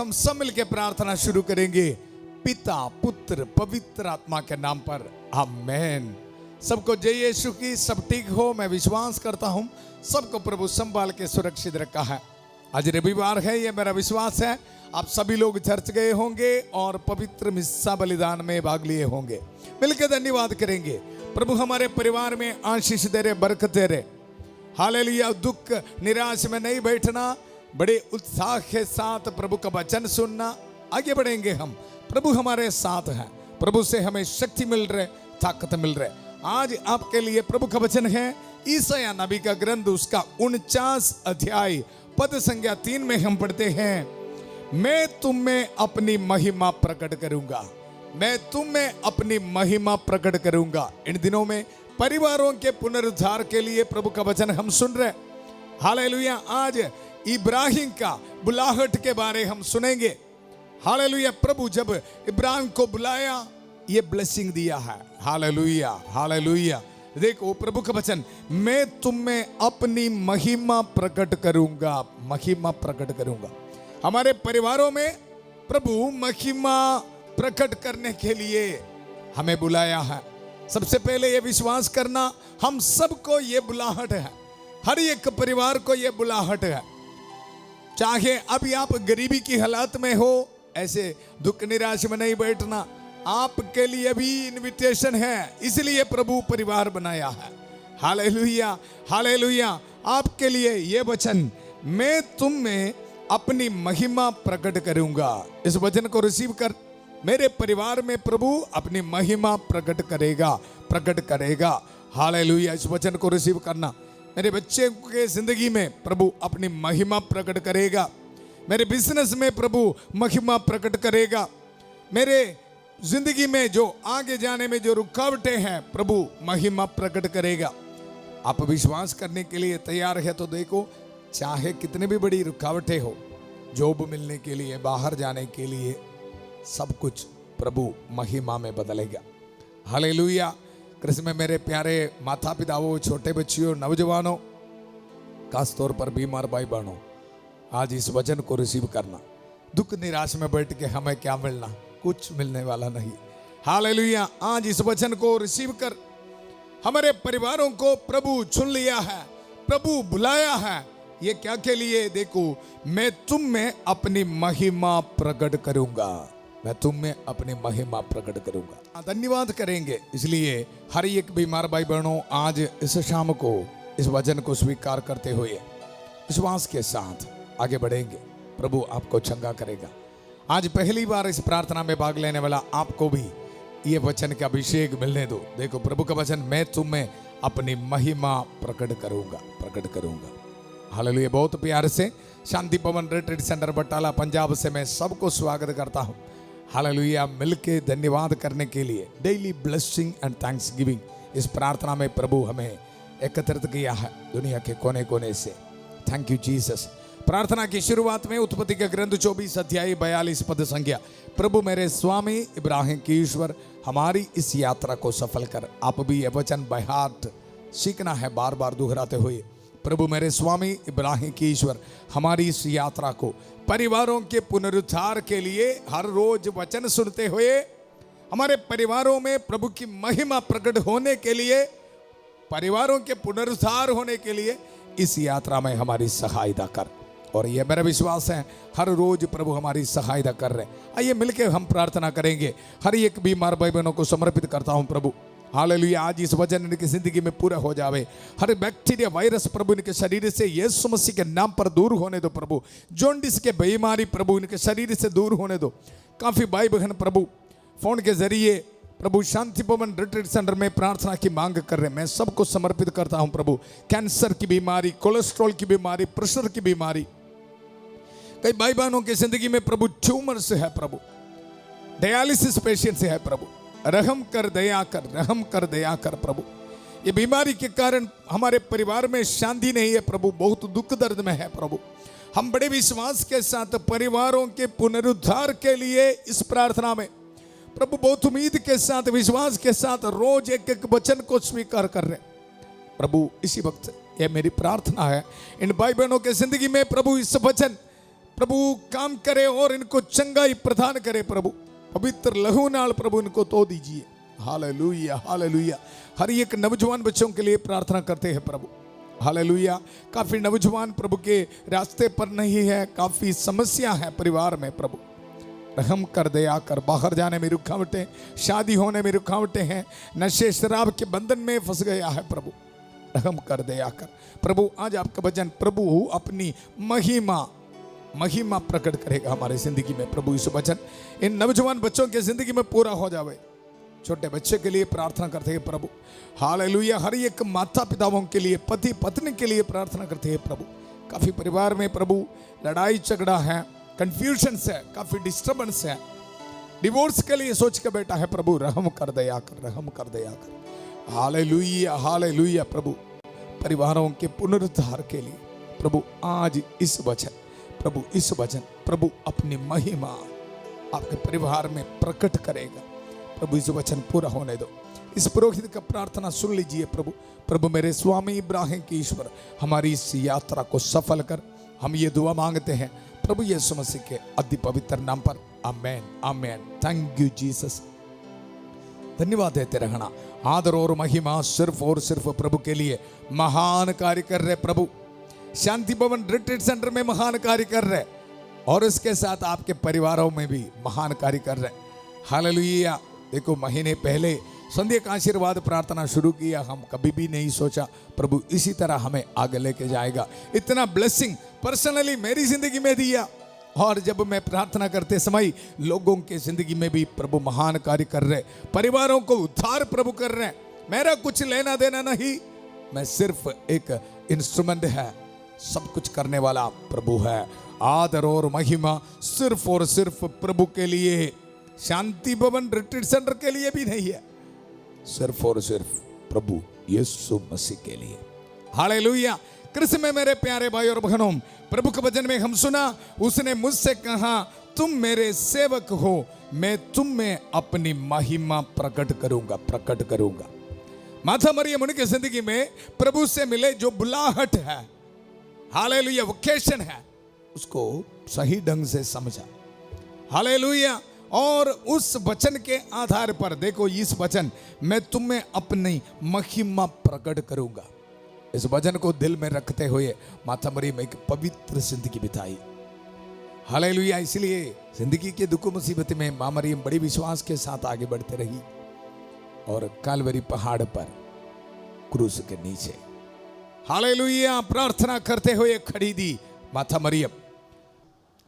हम सब मिलकर प्रार्थना शुरू करेंगे पिता पुत्र पवित्र आत्मा के नाम पर, आमेन। सबको जय यीशु की। सब ठीक हो, मैं विश्वास करता हूं सबको प्रभु संभाल के सुरक्षित रखा है। आज रविवार है, ये मेरा विश्वास है आप सभी लोग चर्च गए होंगे और पवित्र मिस्सा बलिदान में भाग लिए होंगे। मिलकर धन्यवाद करेंगे। प्रभु हमारे परिवार में आशीष दे रहे, बरकत दे रहे। हालेलुया। दुख निराश में नहीं बैठना, बड़े उत्साह के साथ प्रभु का वचन सुनना, आगे बढ़ेंगे हम। प्रभु हमारे साथ हैं, प्रभु से हमें शक्ति मिल रहे, ताकत मिल रहे। आज आपके लिए प्रभु का वचन है ईसाया नबी का ग्रंथ, उसका 49 अध्याय पद संख्या 3 में हम पढ़ते हैं, मैं तुम में अपनी महिमा प्रकट करूंगा, मैं तुम में अपनी महिमा प्रकट करूंगा। इन दिनों में परिवारों के पुनरुद्धार के लिए प्रभु का वचन हम सुन रहे। हालेलुया। आज इब्राहिम का बुलाहट के बारे हम सुनेंगे। हालेलुया। प्रभु जब इब्राहिम को बुलाया, ये ब्लेसिंग दिया है। Hallelujah, hallelujah. देखो प्रभु का वचन, मैं तुम में अपनी महिमा प्रकट करूंगा, महिमा प्रकट करूंगा। हमारे परिवारों में प्रभु महिमा प्रकट करने के लिए हमें बुलाया है। सबसे पहले ये विश्वास करना, हम सबको ये बुलाहट है, हर एक परिवार को ये बुलाहट है। चाहे अभी आप गरीबी की हालत में हो, ऐसे दुख निराश में नहीं बैठना, आपके लिए भी इनविटेशन है, इसलिए प्रभु परिवार बनाया है। Hallelujah, hallelujah. आपके लिए ये वचन, मैं तुम में अपनी महिमा प्रकट करूंगा। इस वचन को रिसीव कर, मेरे परिवार में प्रभु अपनी महिमा प्रकट करेगा, प्रकट करेगा। हालेलुया। इस वचन को रिसीव करना, मेरे बच्चे के जिंदगी में प्रभु अपनी महिमा प्रकट करेगा, मेरे बिजनेस में प्रभु महिमा प्रकट करेगा, मेरे जिंदगी में जो आगे जाने में जो रुकावटें हैं प्रभु महिमा प्रकट करेगा। आप विश्वास करने के लिए तैयार है तो देखो, चाहे कितनी भी बड़ी रुकावटें हो, जॉब मिलने के लिए, बाहर जाने के लिए, सब कुछ प्रभु महिमा में बदलेगा। हालेलुया। कृष्ण में मेरे प्यारे माता पिताओं, छोटे बच्चियों, नौजवानों, खास तौर पर बीमार भाई बहनों, आज इस वचन को रिसीव करना। दुख निराश में बैठ के हमें क्या मिलना, कुछ मिलने वाला नहीं। हालेलुया। आज इस वचन को रिसीव कर, हमारे परिवारों को प्रभु चुन लिया है, प्रभु बुलाया है। ये क्या के लिए? देखो, मैं तुम में अपनी महिमा प्रकट करूंगा, मैं तुम में अपनी महिमा प्रकट करूंगा। धन्यवाद करेंगे। इसलिए हर एक बीमार भाई बहनों, आज इस शाम को इस वचन को स्वीकार करते हुए विश्वास के साथ आगे बढ़ेंगे। प्रभु आपको चंगा करेगा। आज पहली बार इस प्रार्थना में भाग लेने वाला आपको भी ये वचन का अभिषेक मिलने दो। देखो प्रभु का वचन, मैं तुम में अपनी महिमा प्रकट करूंगा, प्रकट करूंगा। हालेलुया। बहुत प्यार से शांति भवन रिट्रीट सेंटर बटाला पंजाब से मैं सबको स्वागत करता हूं। हालेलुया। मिलके धन्यवाद करने के लिए, daily blessing and thanks giving, इस प्रार्थना में प्रभु हमें एकत्रित किया है दुनिया के कोने कोने से। Thank you Jesus. प्रार्थना की शुरुआत में उत्पत्ति के ग्रंथ 24 अध्याय 42 पद संख्या, प्रभु मेरे स्वामी इब्राहिम की ईश्वर, हमारी इस यात्रा को सफल कर। आप भी यह वचन बाय हार्ट सीखना है, बार बार दोहराते हुए। प्रभु मेरे स्वामी इब्राहिम की ईश्वर, हमारी इस यात्रा को परिवारों के पुनरुद्धार के लिए हर रोज वचन सुनते हुए हमारे परिवारों में प्रभु की महिमा प्रकट होने के लिए, परिवारों के पुनरुद्धार होने के लिए इस यात्रा में हमारी सहायता कर। और यह मेरा विश्वास है, हर रोज प्रभु हमारी सहायता कर रहे हैं। आइए मिलकर हम प्रार्थना करेंगे। हर एक बीमार भाई बहनों को समर्पित करता हूं प्रभु। हालेलुया। आज इस वचन इनकी जिंदगी में पूरा हो जावे। हर बैक्टीरिया, वायरस प्रभु इनके शरीर से यीशु मसीह के नाम पर दूर होने दो प्रभु। जॉन्डिस के बीमारी प्रभु इनके शरीर से दूर होने दो। काफी भाई बहन प्रभु फोन के जरिए प्रभु शांति भवन रिट्रीट सेंटर में प्रार्थना की मांग कर रहे हैं, मैं सबको समर्पित करता हूं प्रभु। कैंसर की बीमारी, कोलेस्ट्रॉल की बीमारी, प्रेशर की बीमारी, कई भाई बहनों की जिंदगी में प्रभु ट्यूमर से है, प्रभु डायलिसिस पेशेंट से है प्रभु। रहम कर, दया कर, रहम कर, दया कर प्रभु। ये बीमारी के कारण हमारे परिवार में शांति नहीं है प्रभु, बहुत दुख दर्द में है प्रभु। हम बड़े विश्वास के साथ परिवारों के पुनरुद्धार के लिए इस प्रार्थना में प्रभु बहुत उम्मीद के साथ, विश्वास के साथ रोज एक एक वचन को स्वीकार कर रहे प्रभु। इसी वक्त यह मेरी प्रार्थना है, इन भाई बहनों के जिंदगी में प्रभु इस वचन प्रभु काम करे और इनको चंगाई प्रदान करे प्रभु। पवित्र लहू नाल प्रभु इनको तो दीजिए। Hallelujah hallelujah. हर एक नौजवान बच्चों के लिए प्रार्थना करते हैं प्रभु। हालेलुया। काफी नौजवान प्रभु के रास्ते पर नहीं है, काफी समस्या है परिवार में प्रभु। रहम कर दया कर। बाहर जाने में रुकावटें, शादी होने में रुकावटें हैं, नशे शराब के बंधन में फंस गया है प्रभु। रहम कर दया कर प्रभु। आज आपका वचन प्रभु अपनी महिमा प्रकट करेगा हमारे जिंदगी में प्रभु। इस वचन इन नौजवान बच्चों के जिंदगी में पूरा हो जावे। छोटे बच्चे के लिए प्रार्थना करते हैं प्रभु। हालेलुया। हर एक माता पिताओं के लिए, पति पत्नी के लिए प्रार्थना करते हैं प्रभु। काफी परिवार में प्रभु लड़ाई झगड़ा है, कंफ्यूजन्स है, काफी डिस्टर्बेंस है, डिवोर्स के लिए सोच के बैठा है प्रभु। रहम कर दया कर, रहम कर दया कर। हालेलुया हालेलुया प्रभु। परिवारों के पुनरुद्धार के लिए प्रभु आज इस वचन प्रभु अपनी महिमा आपके परिवार में प्रकट करेगा प्रभु। इस वचन पूरा होने दो। इस पुरोहित का प्रार्थना सुन लीजिए प्रभु। प्रभु मेरे स्वामी इब्राहिम के ईश्वर, हमारी इस यात्रा को सफल कर। हम ये दुआ मांगते हैं प्रभु यीशु मसीह के अति पवित्र नाम पर। Amen amen. Thank you Jesus. धन्यवाद देते रहना। आदर और महिमा सिर्फ और सिर्फ प्रभु के लिए। महान कार्य कर रहे प्रभु। शांति भवन रिट्रीट सेंटर में महान कार्य कर रहे, और इसके साथ आपके परिवारों में भी महान कार्य कर रहे। हालेलुया। देखो, महीने पहले संध्या का आशीर्वाद प्रार्थना शुरू किया। हम कभी भी नहीं सोचा प्रभु इसी तरह हमें आगे लेके जाएगा। इतना ब्लेसिंग पर्सनली मेरी जिंदगी में दिया, और जब मैं प्रार्थना करते समय लोगों के जिंदगी में भी प्रभु महान कार्य कर रहे, परिवारों को उद्धार प्रभु कर रहे। मेरा कुछ लेना देना नहीं, मैं सिर्फ एक इंस्ट्रूमेंट है। सब कुछ करने वाला प्रभु है। आदर और महिमा सिर्फ और सिर्फ प्रभु के लिए। शांति भवन रिट्रीट सेंटर के लिए भी नहीं है, सिर्फ और सिर्फ प्रभु यीशु मसीह के लिए। हालेलुया। कृष्ण में मेरे प्यारे भाई और बहनों, प्रभु के वचन में हम सुना, उसने मुझसे कहा तुम मेरे सेवक हो, मैं तुम में अपनी महिमा प्रकट करूंगा। माता मरियम उनकी जिंदगी में प्रभु से मिले, जो बुलाहट है, हालेलुया, वोकेशन है, उसको सही ढंग से समझा। हालेलुया। और उस वचन के आधार पर देखो, इस वचन मैं तुम्हें अपनी महिमा प्रकट करूंगा, इस वचन को दिल में रखते हुए माता मरियम एक पवित्र जिंदगी बिताई। हालेलुया। इसलिए जिंदगी के दुख मुसीबत में मां मरियम बड़ी विश्वास के साथ आगे बढ़ते रही, और कालवरी पहाड़ पर क्रूस के नीचे हालेलुया प्रार्थना करते हुए खड़ी थी माता मरियम।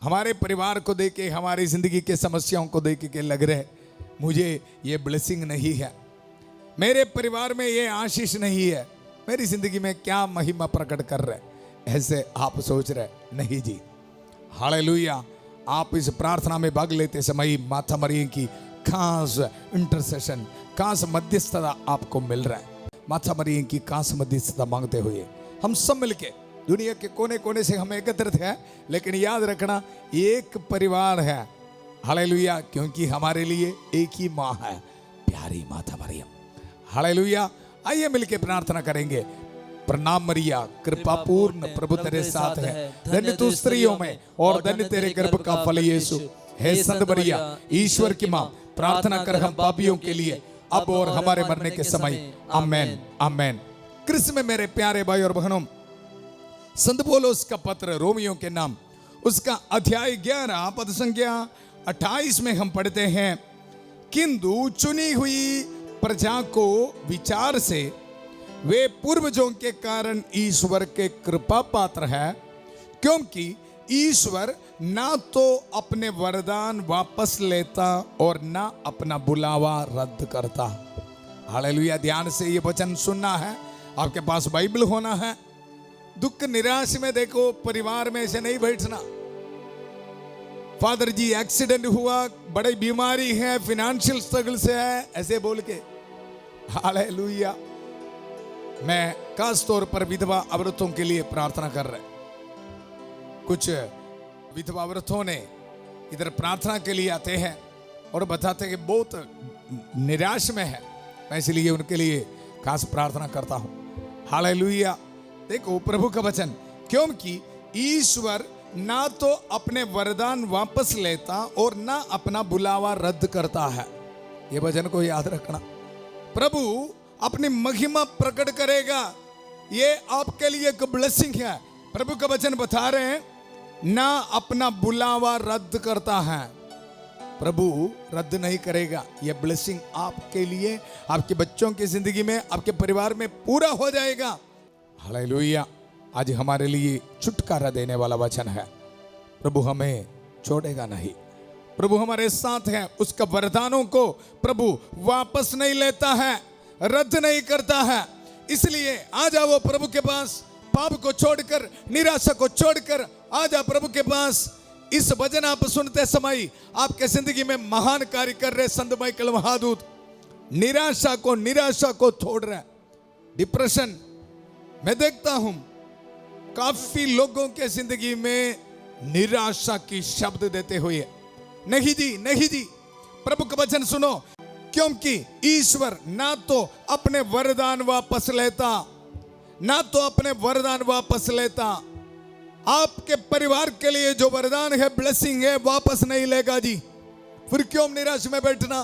हमारे परिवार को देख के, हमारी जिंदगी के समस्याओं को देख के लग रहे मुझे ये ब्लेसिंग नहीं है, मेरे परिवार में ये आशीष नहीं है, मेरी जिंदगी में क्या महिमा प्रकट कर रहे, ऐसे आप सोच रहे नहीं जी। हालेलुया। आप इस प्रार्थना में भाग लेते समय माता मरियम की खास इंटरसेशन, खास मध्यस्थता आपको मिल रहा है। माता मरियम की खास मध्यस्थता मांगते हुए हम सब मिलके, दुनिया के कोने कोने से हम एकत्रित हैं, लेकिन याद रखना एक परिवार है। हालेलुया। क्योंकि हमारे लिए एक ही माँ है, प्यारी माता मरियम। हालेलुया। आइए मिलके प्रार्थना करेंगे। प्रणाम मरिया, कृपा पूर्ण प्रभु तेरे साथ है, धन्य तू स्त्रियों में और धन्य तेरे गर्भ का फल यीशु। हे संत मरिया, ईश्वर की माँ, प्रार्थना कर हम पापियों के लिए, अब और हमारे मरने के समय। आमेन आमेन। कृष्ण में मेरे प्यारे भाई और बहनों, संत पौलुस का पत्र रोमियो के नाम, उसका अध्याय 11 पद संख्या 28 में हम पढ़ते हैं, किंतु चुनी हुई प्रजा को विचार से वे पूर्वजों के कारण ईश्वर के कृपा पात्र है, क्योंकि ईश्वर ना तो अपने वरदान वापस लेता और ना अपना बुलावा रद्द करता। हालेलुया। ध्यान से ये वचन सुनना है, आपके पास बाइबल होना है। दुख निराश में देखो, परिवार में ऐसे नहीं बैठना। फादर जी एक्सीडेंट हुआ, बड़ी बीमारी है, फिनेंशियल स्ट्रगल से है, ऐसे बोल के। हालेलुया। मैं खास तौर पर विधवा औरतों के लिए प्रार्थना कर रहे। कुछ विधवा औरतों ने इधर प्रार्थना के लिए आते हैं और बताते हैं कि बहुत निराश में है, मैं इसलिए उनके लिए खास प्रार्थना करता हूं। हालेलुया। देखो प्रभु का वचन, क्योंकि ईश्वर ना तो अपने वरदान वापस लेता और ना अपना बुलावा रद्द करता है। ये वचन को याद रखना। प्रभु अपनी महिमा प्रकट करेगा, ये आपके लिए एक ब्लेसिंग है। प्रभु का वचन बता रहे हैं, ना अपना बुलावा रद्द करता है। प्रभु रद्द नहीं करेगा। ये ब्लेसिंग आपके लिए, आपके बच्चों की जिंदगी में, आपके परिवार में पूरा हो जाएगा। हालेलुया। आज हमारे लिए छुटकारा देने वाला वचन है। प्रभु हमें छोड़ेगा नहीं, प्रभु हमारे साथ है। उसका वरदानों को प्रभु वापस नहीं लेता है, रद्द नहीं करता है। इसलिए आ जाओ प्रभु के पास, पाप को छोड़कर, निराशा को छोड़कर आ जाओ प्रभु के पास। इस वचन आप सुनते समय आपके जिंदगी में महान कार्य कर रहे संत माइकल महादूत निराशा को छोड़ रहे। डिप्रेशन, मैं देखता हूं काफी लोगों के जिंदगी में निराशा की शब्द देते हुए, नहीं जी, प्रभु का वचन सुनो। क्योंकि ईश्वर ना तो अपने वरदान वापस लेता, आपके परिवार के लिए जो वरदान है, ब्लेसिंग है, वापस नहीं लेगा जी। फिर क्यों निराश में बैठना।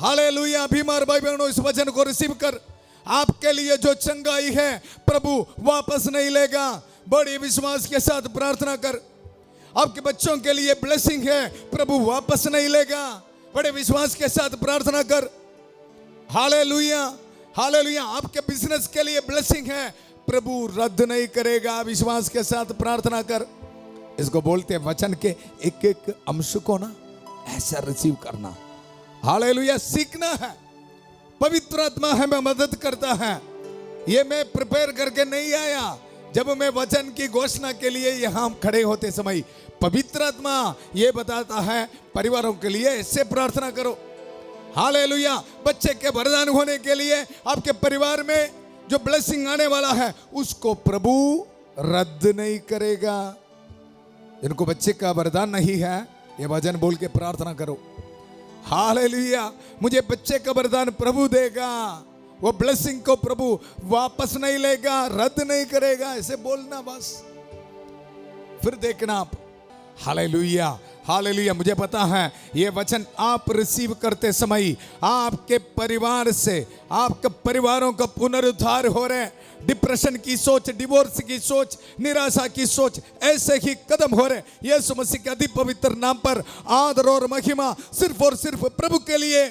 हालेलुया। बीमार भाई बहनों, इस वचन को रिसीव कर। आपके लिए जो चंगाई है प्रभु वापस नहीं लेगा। बड़े विश्वास के साथ प्रार्थना कर। आपके बच्चों के लिए ब्लेसिंग है, प्रभु वापस नहीं लेगा। बड़े विश्वास के साथ प्रार्थना कर। Hallelujah, hallelujah. आपके बिजनेस के लिए ब्लेसिंग है, प्रभु रद्द नहीं करेगा। विश्वास के साथ प्रार्थना कर। इसको बोलते हैं वचन के एक एक अंश को ना ऐसा रिसीव करना। हालेलुया। सीखना है। पवित्र आत्मा हमें मदद करता है। ये मैं प्रिपेयर करके नहीं आया। जब मैं वचन की घोषणा के लिए यहां खड़े होते समय पवित्र आत्मा ये बताता है, परिवारों के लिए ऐसे प्रार्थना करो। हालेलुया। बच्चे के वरदान होने के लिए, आपके परिवार में जो ब्लेसिंग आने वाला है उसको प्रभु रद्द नहीं करेगा। जिनको बच्चे का वरदान नहीं है, ये वचन बोल के प्रार्थना करो। हालेलुया। मुझे बच्चे का वरदान प्रभु देगा, वो ब्लेसिंग को प्रभु वापस नहीं लेगा, रद्द नहीं करेगा। ऐसे बोलना बस, फिर देखना आप। Hallelujah, hallelujah. मुझे पता है ये वचन आप रिसीव करते समय आपके परिवार से, आपके परिवारों का पुनरुद्धार हो रहे। डिप्रेशन की सोच, डिवोर्स की सोच, निराशा की सोच, ऐसे ही कदम हो रहे। यीशु मसीह के अति पवित्र नाम पर आदर और महिमा सिर्फ और सिर्फ प्रभु के लिए।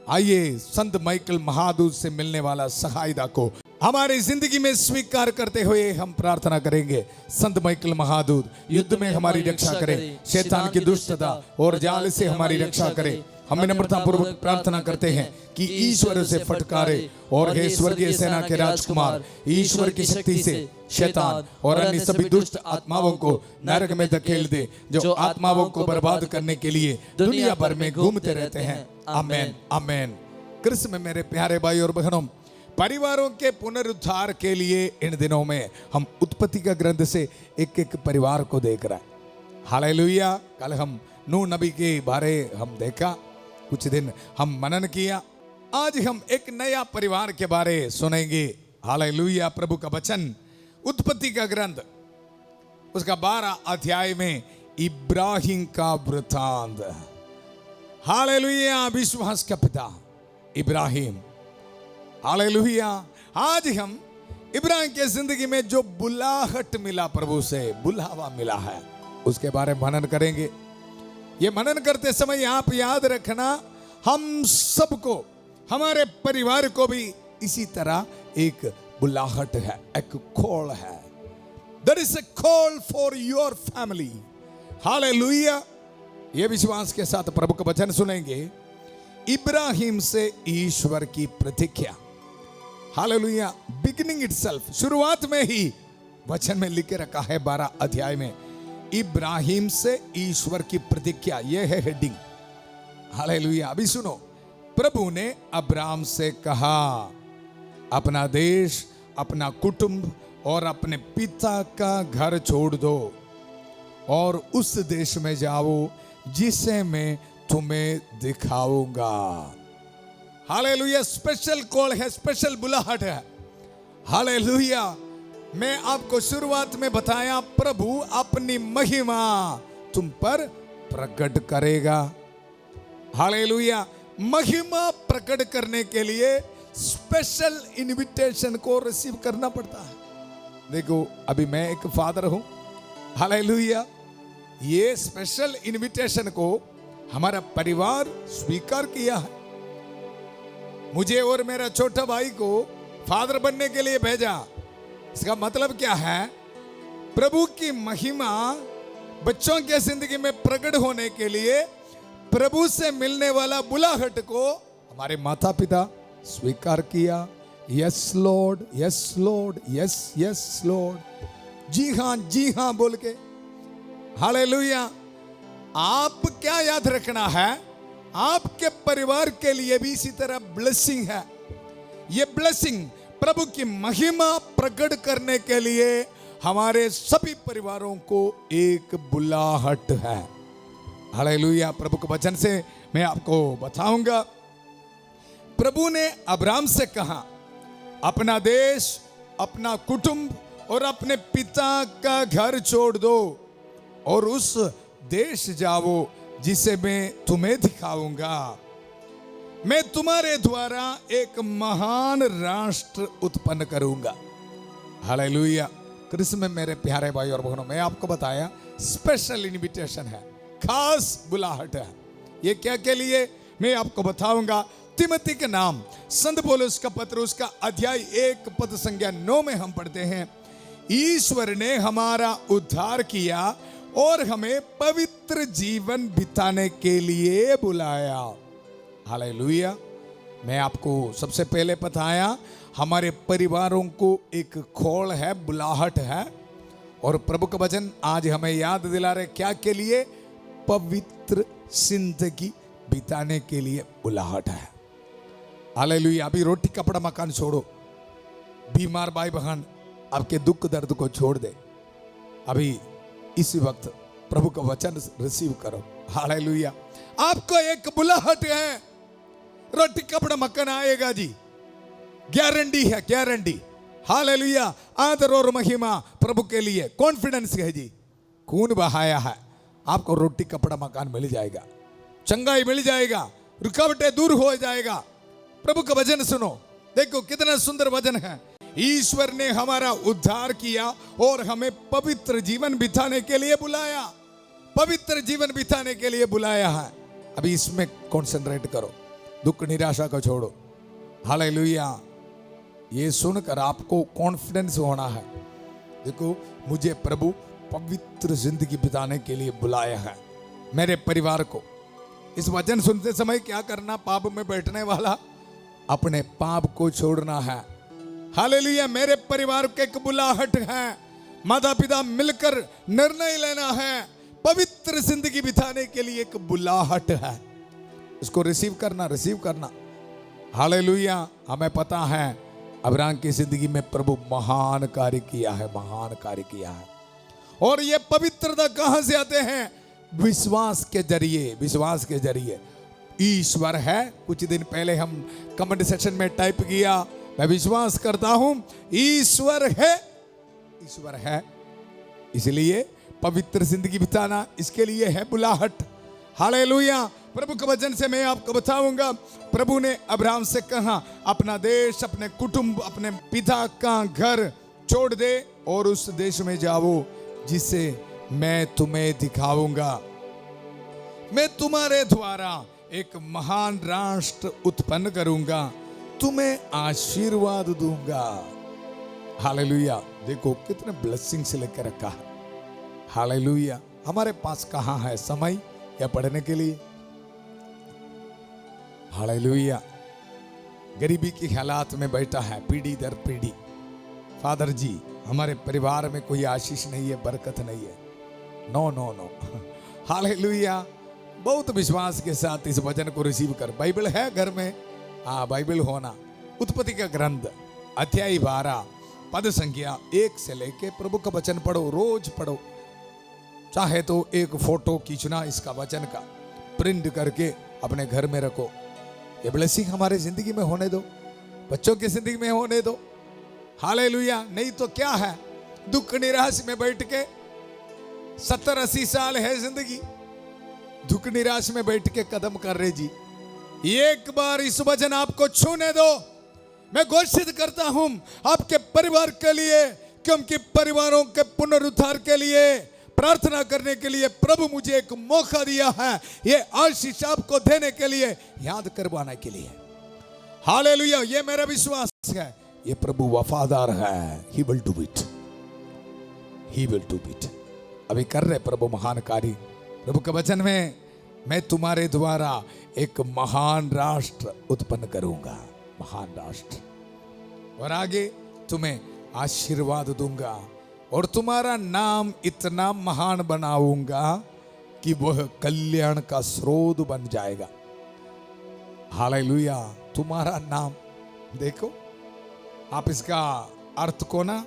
आइए संत माइकल महादूत से मिलने वाला सहायता को हमारी जिंदगी में स्वीकार करते हुए हम प्रार्थना करेंगे। संत माइकल महादूत युद्ध में हमारी रक्षा करे, शैतान की दुष्टता और जाल से हमारी रक्षा करे। हम नम्रता पूर्वक प्रार्थना करते हैं कि ईश्वर से फटकारे और हे स्वर्गीय सेना के राजकुमार, ईश्वर की शक्ति से शैतान और अन्य सभी दुष्ट आत्माओं को नरक में धकेल दे, जो आत्माओं को बर्बाद करने के लिए दुनिया भर में घूमते रहते हैं। आमेन, आमेन। कृष्ण में मेरे प्यारे भाई और बहनों, परिवारों के पुनरुद्धार के लिए इन दिनों में हम उत्पत्ति का ग्रंथ से एक एक परिवार को देख रहे हैं। हालेलुया। कल हम नूह नबी के बारे हम देखा, कुछ दिन हम मनन किया। आज हम एक नया परिवार के बारे सुनेंगे। हालेलुया। प्रभु का वचन उत्पत्ति का ग्रंथ उसका 12 अध्याय में इब्राहिम का वृतांत। हालेलुया। विश्वास का पिता इब्राहिम। हालेलुया। आज हम इब्राहिम के जिंदगी में जो बुलाहट मिला, प्रभु से बुलावा मिला है, उसके बारे में मनन करेंगे। ये मनन करते समय आप याद रखना, हम सबको, हमारे परिवार को भी इसी तरह एक बुलाहट है, एक कॉल है। There is a call for your family. Hallelujah. ये विश्वास के साथ प्रभु का वचन सुनेंगे। इब्राहिम से ईश्वर की प्रतिज्ञा। हालेलुया। बिगिनिंग इटसेल्फ, शुरुआत में ही वचन में लिखे रखा है 12 अध्याय में, इब्राहिम से ईश्वर की प्रतिज्ञा। यह है हेडिंग। हालेलुया। अभी सुनो, प्रभु ने अब्राम से कहा, अपना देश, अपना कुटुंब और अपने पिता का घर छोड़ दो और उस देश में जाओ जिसे मैं तुम्हें दिखाऊंगा। हालेलुया। स्पेशल कॉल है, स्पेशल बुलाहट है। हालेलुया। मैं आपको शुरुआत में बताया, प्रभु अपनी महिमा तुम पर प्रकट करेगा। हालेलुया। महिमा प्रकट करने के लिए स्पेशल इनविटेशन को रिसीव करना पड़ता है। देखो, अभी मैं एक फादर हूं, हालेलुया। ये स्पेशल इनविटेशन को हमारा परिवार स्वीकार किया है। मुझे और मेरा छोटा भाई को फादर बनने के लिए भेजा। इसका मतलब क्या है? प्रभु की महिमा बच्चों के जिंदगी में प्रकट होने के लिए प्रभु से मिलने वाला बुलाहट को हमारे माता पिता स्वीकार किया। Yes lord, yes lord, yes yes lord, जी हाँ बोल के। हालेलुया। आप क्या याद रखना है, आपके परिवार के लिए भी इसी तरह ब्लेसिंग है। ये ब्लेसिंग प्रभु की महिमा प्रकट करने के लिए हमारे सभी परिवारों को एक बुलाहट है। हालेलुया। प्रभु के वचन से मैं आपको बताऊंगा। प्रभु ने अब्राहम से कहा, अपना देश, अपना कुटुंब और अपने पिता का घर छोड़ दो और उस देश जाओ जिसे मैं तुम्हें दिखाऊंगा। मैं तुम्हारे द्वारा एक महान राष्ट्र उत्पन्न करूंगा। हालेलुया। कृष्ण में मेरे प्यारे भाई और बहनों, मैं आपको बताया स्पेशल इनविटेशन है, खास बुलाहट है। ये क्या के लिए मैं आपको बताऊंगा। तिमोथी के नाम संत पौलुस का पत्र, उसका अध्याय 1 पद संख्या 9 में हम पढ़ते हैं, ईश्वर ने हमारा उद्धार किया और हमें पवित्र जीवन बिताने के लिए बुलाया। हालेलुया। मैं आपको सबसे पहले बताया, हमारे परिवारों को एक खोल है, बुलाहट है। और प्रभु का वचन आज हमें याद दिला रहे, क्या के लिए? पवित्र जिंदगी बिताने के लिए बुलाहट है। हालेलुया। अभी रोटी कपड़ा मकान छोड़ो, बीमार भाई बहन आपके दुख दर्द को छोड़ दे, अभी इसी वक्त प्रभु का वचन रिसीव करो। हालेलुया। आपको एक बुलाहट है, रोटी कपड़ा मकान आएगा जी, गारंटी है, गारंटी। हालेलुया। आदर और महिमा प्रभु के लिए, कॉन्फिडेंस है जी। खून बहाया है, आपको रोटी कपड़ा मकान मिल जाएगा, चंगाई मिल जाएगा, रुकावटें दूर हो जाएगा। प्रभु का वचन सुनो, देखो कितना सुंदर वचन है। ईश्वर ने हमारा उद्धार किया और हमें पवित्र जीवन बिताने के लिए बुलाया। पवित्र जीवन बिताने के लिए बुलाया है। अभी इसमें कंसंट्रेट करो, दुख निराशा को छोड़ो। हालेलुया। ये सुनकर आपको कॉन्फिडेंस होना है, देखो मुझे प्रभु पवित्र जिंदगी बिताने के लिए बुलाया है। मेरे परिवार को इस वचन सुनते समय क्या करना? पाप में बैठने वाला अपने पाप को छोड़ना है। हालेलुया। मेरे परिवार के एक बुलाहट है, माता पिता मिलकर निर्णय लेना है, पवित्र जिंदगी बिताने के लिए एक बुलाहट है। इसको रिसीव करना, रिसीव करना। हालेलुया। हमें पता है अब्राहम की जिंदगी में प्रभु महान कार्य किया है, महान कार्य किया है। और ये पवित्रता कहां से आते हैं? विश्वास के जरिए, विश्वास के जरिए। ईश्वर है, कुछ दिन पहले हम कमेंट सेक्शन में टाइप किया, मैं विश्वास करता हूं ईश्वर है, ईश्वर है। इसलिए पवित्र जिंदगी बिताना, इसके लिए है बुलाहट। हालेलुया। प्रभु के वचन से मैं आपको बताऊंगा, प्रभु ने अब्राहम से कहा, अपना देश, अपने कुटुंब, अपने पिता का घर छोड़ दे और उस देश में जाओ जिसे मैं तुम्हें दिखाऊंगा। मैं तुम्हारे द्वारा एक महान राष्ट्र उत्पन्न करूंगा, तुम्हें आशीर्वाद दूंगा। हालेलुया। देखो कितने ब्लेसिंग से लेकर रखा है। हालेलुया। हमारे पास कहां है समय या पढ़ने के लिए? हालेलुया। गरीबी की हालात में बैठा है, पीढ़ी दर पीढ़ी। फादर जी, हमारे परिवार में कोई आशीष नहीं है, बरकत नहीं है। No no no. हालेलुया। बहुत विश्वास के साथ इस वचन को रिसीव कर। बाइबल है घर में? हाँ, बाइबल होना। उत्पत्ति का ग्रंथ अध्याय 12 पद संख्या 1 से लेके प्रभु का वचन पढ़ो, रोज पढ़ो। चाहे तो एक फोटो खींचना इसका वचन का, प्रिंट करके अपने घर में रखो। ये ब्लेसिंग हमारे जिंदगी में होने दो, बच्चों की जिंदगी में होने दो। हालेलुया। नहीं तो क्या है? दुख निराश में बैठ के 70-80 साल है जिंदगी, दुख निराश में बैठ के कदम कर रहे जी। एक बार इस वचन आपको छूने दो। मैं घोषित करता हूं आपके परिवार के लिए, क्योंकि परिवारों के पुनरुद्धार के लिए प्रार्थना करने के लिए प्रभु मुझे एक मौका दिया है, ये आशीष आपको देने के लिए, याद करवाने के लिए। हालेलुया, ये मेरा विश्वास है, ये प्रभु वफादार है। He will do it. He will do it. अभी कर रहे प्रभु महान कार्य। प्रभु के वचन में, मैं तुम्हारे द्वारा एक महान राष्ट्र उत्पन्न करूंगा, महान राष्ट्र, और आगे तुम्हें आशीर्वाद दूंगा और तुम्हारा नाम इतना महान बनाऊंगा कि वह कल्याण का स्रोत बन जाएगा। हालेलुया, तुम्हारा नाम। देखो आप इसका अर्थ को ना,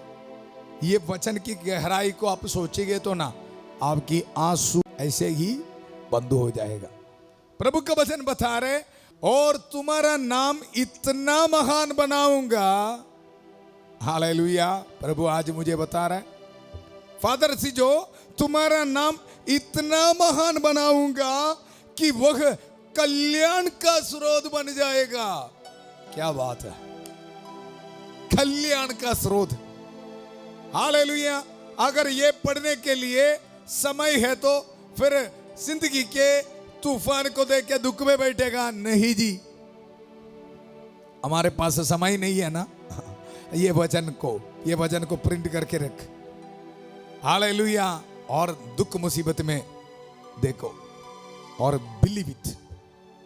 ये वचन की गहराई को आप सोचेंगे तो ना, आपकी आंसू ऐसे ही बंद हो जाएगा। प्रभु का वचन बता रहे, और तुम्हारा नाम इतना महान बनाऊंगा। हालेलुया, प्रभु आज मुझे बता रहा है, फादर सी जो तुम्हारा नाम इतना महान बनाऊंगा कि वह कल्याण का स्रोत बन जाएगा। क्या बात है, कल्याण का स्रोत। हालेलुया, अगर ये पढ़ने के लिए समय है तो फिर जिंदगी के तूफान को देख के दुख में बैठेगा? नहीं जी, हमारे पास समय नहीं है ना। ये वचन को प्रिंट करके रख। हालेलुया, और दुख मुसीबत में देखो और बिलीव इट।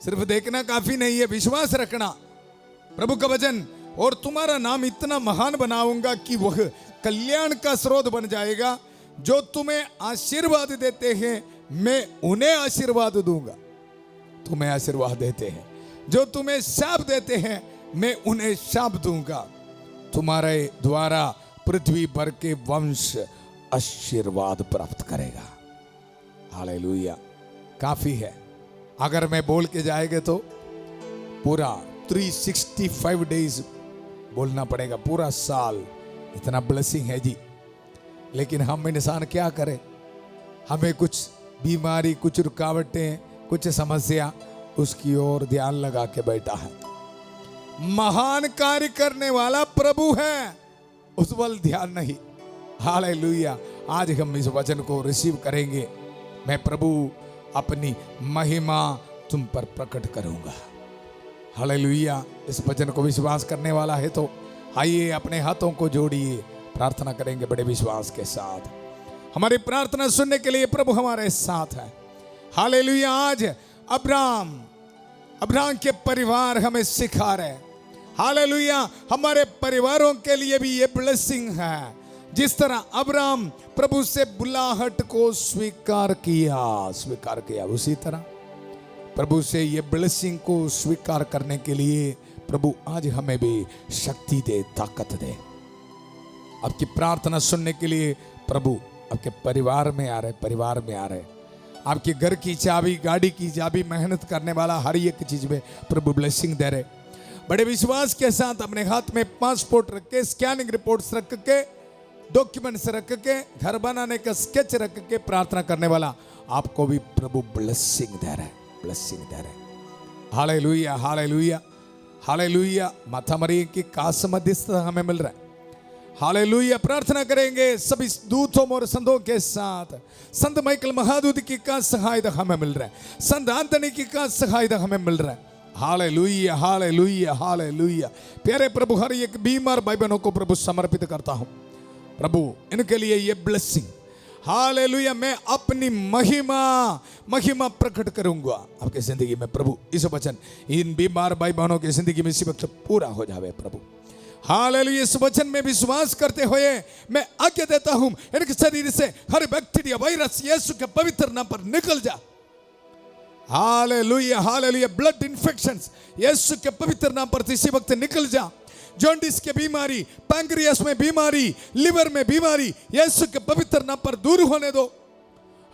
सिर्फ देखना काफी नहीं है, विश्वास रखना। प्रभु का वचन, और तुम्हारा नाम इतना महान बनाऊंगा कि वह कल्याण का स्रोत बन जाएगा। जो तुम्हें आशीर्वाद देते हैं मैं उन्हें आशीर्वाद दूंगा। तुम्हें आशीर्वाद देते हैं, जो तुम्हें शाप देते हैं मैं उन्हें शाप दूंगा। तुम्हारे द्वारा पृथ्वी भर के वंश आशीर्वाद प्राप्त करेगा। हालेलुया, काफी है। अगर मैं बोल के जाएंगे तो पूरा 365 डेज बोलना पड़ेगा, पूरा साल। इतना ब्लेसिंग है जी। लेकिन हम इंसान क्या करें, हमें कुछ बीमारी, कुछ रुकावटें, कुछ समस्या, उसकी ओर ध्यान लगा के बैठा है। महान कार्य करने वाला प्रभु है, उस पर ध्यान नहीं। हालेलुया, आज हम इस वचन को रिसीव करेंगे। मैं प्रभु अपनी महिमा तुम पर प्रकट करूंगा। हालेलुया, इस वचन को विश्वास करने वाला है तो आइए अपने हाथों को जोड़िए, प्रार्थना करेंगे बड़े विश्वास के साथ। हमारी प्रार्थना सुनने के लिए प्रभु हमारे साथ है। हालेलुया, आज अब्राहम के परिवार हमें सिखा रहे। हालेलुया, हमारे परिवारों के लिए भी ये ब्लेसिंग है। जिस तरह अब्राहम प्रभु से बुलाहट को स्वीकार किया, उसी तरह प्रभु से ये ब्लेसिंग को स्वीकार करने के लिए प्रभु आज हमें भी शक्ति दे, ताकत दे। आपकी प्रार्थना सुनने के लिए प्रभु आपके परिवार में आ रहे। आपके घर की चाबी, गाड़ी की चाबी, मेहनत करने वाला हर एक चीज में प्रभु ब्लेसिंग दे रहे। बड़े विश्वास के साथ अपने हाथ में पासपोर्ट रख के, स्कैनिंग रिपोर्ट्स रख के, डॉक्यूमेंट्स रख के, घर बनाने का स्केच रख के प्रार्थना करने वाला आपको भी प्रभु ब्लेसिंग दे रहे। Hallelujah, hallelujah, hallelujah. माता मरियम की कास मध्यस्थता हमें मिल रहा है। हालेलुया, प्रार्थना करेंगे सभी दूतों और संतों के साथ। संत माइकल महादूत की का सहायता हमें मिल रहा है, संत आंतनी की का सहायता हमें मिल रहा है। Hallelujah, hallelujah, hallelujah. प्यारे प्रभु, हर एक बीमार भाई बहनों को प्रभु समर्पित करता हूं। प्रभु इनके लिए ये ब्लेसिंग, हालेलुया, मैं अपनी महिमा प्रकट करूंगा आपकी जिंदगी में। प्रभु इस वचन इन बीमार भाई बहनों की जिंदगी में इसी वक्त पूरा हो जावे प्रभु। हालेलुया, इस वचन में विश्वास करते हुए मैं आज्ञा देता हूं, इनके शरीर से हर बैक्टीरिया, वायरस यीशु के पवित्र नाम पर निकल जा। Hallelujah, hallelujah. ब्लड इन्फेक्शंस यीशु के पवित्र नाम पर इसी वक्त निकल जा। जॉन्डिस की बीमारी, पैंक्रियास में बीमारी, लिवर में बीमारी, यीशु के पवित्र नाम पर दूर होने दो।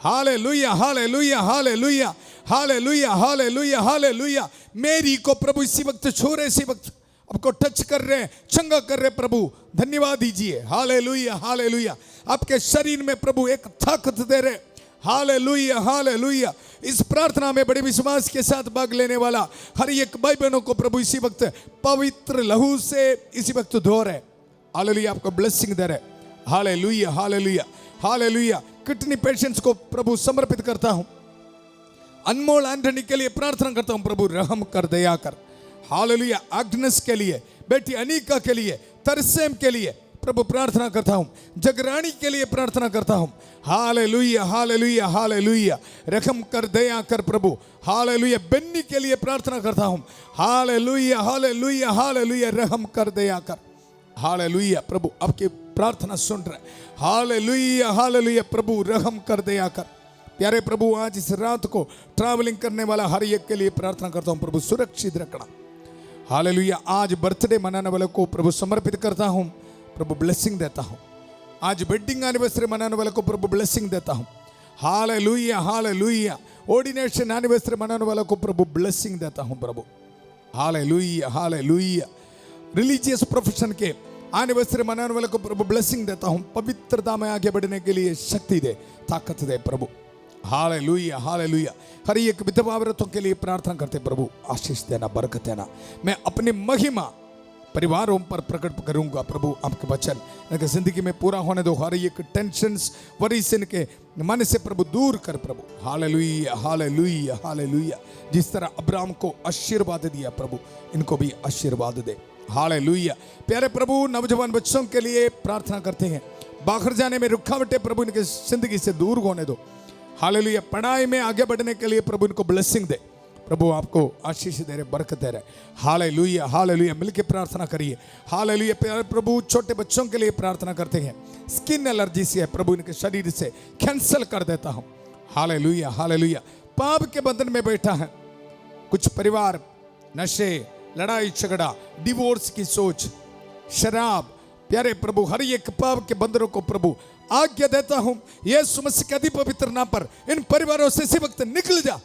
Hallelujah, hallelujah, hallelujah, hallelujah, hallelujah, hallelujah. मेरी को प्रभु इसी वक्त छू रहे, इसी वक्त, आपको टच कर रहे हैं, चंगा कर रहे प्रभु, धन्यवाद दीजिए। Hallelujah hallelujah. आपके शरीर में प्रभु एक ताकत दे रहे। Hallelujah hallelujah. इस प्रार्थना में बड़े विश्वास के साथ भाग लेने वाला हर एक भाई बहनों को प्रभु इसी वक्त पवित्र लहू से इसी वक्त धो रहे। हालेलुया, आपको ब्लेसिंग दे रहे। Hallelujah hallelujah hallelujah. Kidney patients को प्रभु समर्पित करता हूं। अनमोल एंटनी के लिए प्रार्थना करता हूं, प्रभु रहम कर, दया कर। हालेलुया। एग्नेस के लिए, बेटी अनीका के लिए, तरसेम के लिए प्रभु प्रार्थना करता हूं। जगरानी के लिए प्रार्थना करता हूं। Hallelujah hallelujah hallelujah. रहम कर, दया कर प्रभु। हालेलुया। बन्नी के लिए प्रार्थना करता हूं। Hallelujah hallelujah hallelujah. रहम कर, दया कर। हालेलुया। प्रभु आपकी प्रार्थना सुन रहे। Hallelujah hallelujah. प्रभु रहम कर, दया कर। प्यारे प्रभु, आज इस रात को ट्रैवलिंग करने वाला हर एक के लिए प्रार्थना करता हूं, प्रभु सुरक्षित रखना। हालेलुया। आज बर्थडे मनाने वाले को प्रभु समर्पित करता हूं, प्रभु ब्लेसिंग देता हूं। आज वेडिंग एनिवर्सरी मनाने वाले को प्रभु ब्लेसिंग देता हूं। Hallelujah hallelujah. ऑर्डिनेशन एनिवर्सरी मनाने वाले को प्रभु ब्लेसिंग देता हूं प्रभु। Hallelujah hallelujah. रिलीजियस प्रोफेशन के एनिवर्सरी मनाने वाले को प्रभु ब्लेसिंग देता हूं। पवित्रता में आगे बढ़ने के लिए शक्ति दे, ताकत दे प्रभु। Hallelujah hallelujah. हर एक विधवा औरतों के लिए प्रार्थना करते प्रभु, आशीष देना, बरकत देना। मैं अपनी महिमा परिवारों पर प्रकट करूंगा प्रभु। आपके वचन इनके जिंदगी में पूरा होने दो। हर एक टेंशन्स, वरीस इनके मन से प्रभु दूर कर प्रभु। Hallelujah hallelujah hallelujah. जिस तरह अब्राहम को आशीर्वाद दिया प्रभु, इनको भी आशीर्वाद दे। हालेलुया। प्यारे प्रभु, नौजवान बच्चों के लिए प्रार्थना करते हैं, बाहर जाने में रुकावटें प्रभु इनके जिंदगी से दूर होने दो। हालेलुया। पढ़ाई में आगे बढ़ने के लिए प्रभु इनको ब्लेसिंग दे। प्रभु आपको आशीष दे रहे, बरकत दे रहे। Hallelujah hallelujah. मिलके प्रार्थना करिए। हालेलुया। प्यारे प्रभु, छोटे बच्चों के लिए प्रार्थना करते हैं, स्किन एलर्जी से है प्रभु इनके शरीर से कैंसल कर देता हूं। Hallelujah hallelujah. पाप के बंधन में बैठा है कुछ परिवार, नशे, लड़ाई झगड़ा, डिवोर्स की सोच, शराब, प्यारे प्रभु हर एक पाप के बंधनों को प्रभु आज्ञा देता हूं, यीशु मसीह के अति पवित्र नाम पर इन परिवारों से इसी वक्त निकल जा।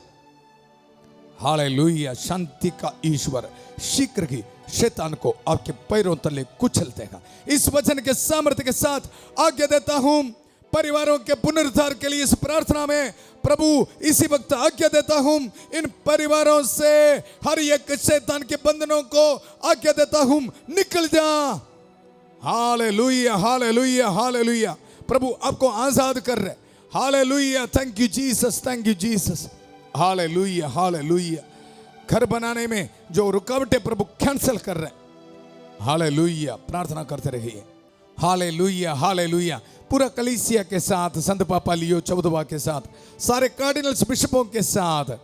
हालेलुया। शांति का ईश्वर शीघ्र ही शैतान को आपके पैरों तले कुचल देगा। इस वचन के सामर्थ्य के साथ आज्ञा देता हूं, परिवारों के पुनरुद्धार के लिए इस प्रार्थना में प्रभु इसी वक्त आज्ञा देता हूं। इन परिवारों से हर एक शैतान के बंधनों को आज्ञा देता हूं, निकल जा। Hallelujah hallelujah hallelujah. प्रभु आपको आजाद कर रहे। Hallelujah. Thank you Jesus, thank you Jesus. Hallelujah hallelujah. घर बनाने में जो रुकावटें प्रभु कैंसिल कर रहे। हालेलुया। प्रार्थना करते रहिए। Hallelujah hallelujah. पूरा कलीसिया के साथ, संत पापा लियो 14वां के साथ, सारे कार्डिनल्स बिशपों के साथ,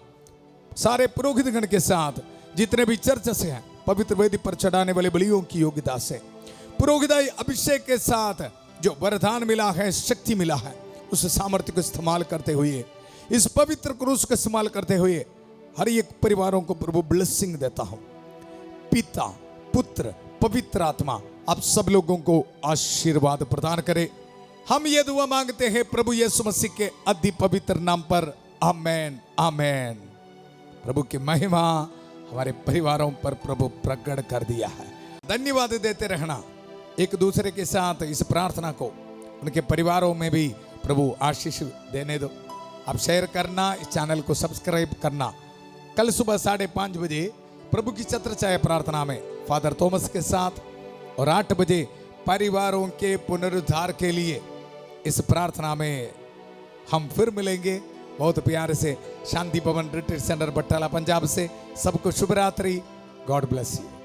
सारे पुरोहितगण के साथ, जितने भी चर्च से हैं, पवित्र वेदी पर चढ़ाने वाले बलियों की योग्यता से, पुरोहिताई अभिषेक के साथ जो वरदान मिला है, शक्ति मिला है, उस सामर्थ्य को इस्तेमाल करते हुए, इस पवित्र क्रूस का इस्तेमाल करते हुए हर एक परिवारों को प्रभु ब्लेसिंग देता हूं। पिता, पुत्र, पवित्र आत्मा आप सब लोगों को आशीर्वाद प्रदान करे। हम ये दुआ मांगते हैं प्रभु यीशु मसीह के अति पवित्र नाम पर, आमेन आमेन। प्रभु की महिमा हमारे परिवारों पर प्रभु प्रकट कर दिया है। धन्यवाद देते रहना एक दूसरे के साथ। इस प्रार्थना को उनके परिवारों में भी प्रभु आशीष देने दो। आप शेयर करना, इस चैनल को सब्सक्राइब करना। कल सुबह 5:30 बजे प्रभु की छत्र छाया प्रार्थना में फादर थॉमस के साथ, और 8 बजे परिवारों के पुनरुद्धार के लिए इस प्रार्थना में हम फिर मिलेंगे। बहुत प्यार से शांति भवन रिट्रीट सेंटर बट्टाला पंजाब से सबको शुभ रात्रि। God bless you.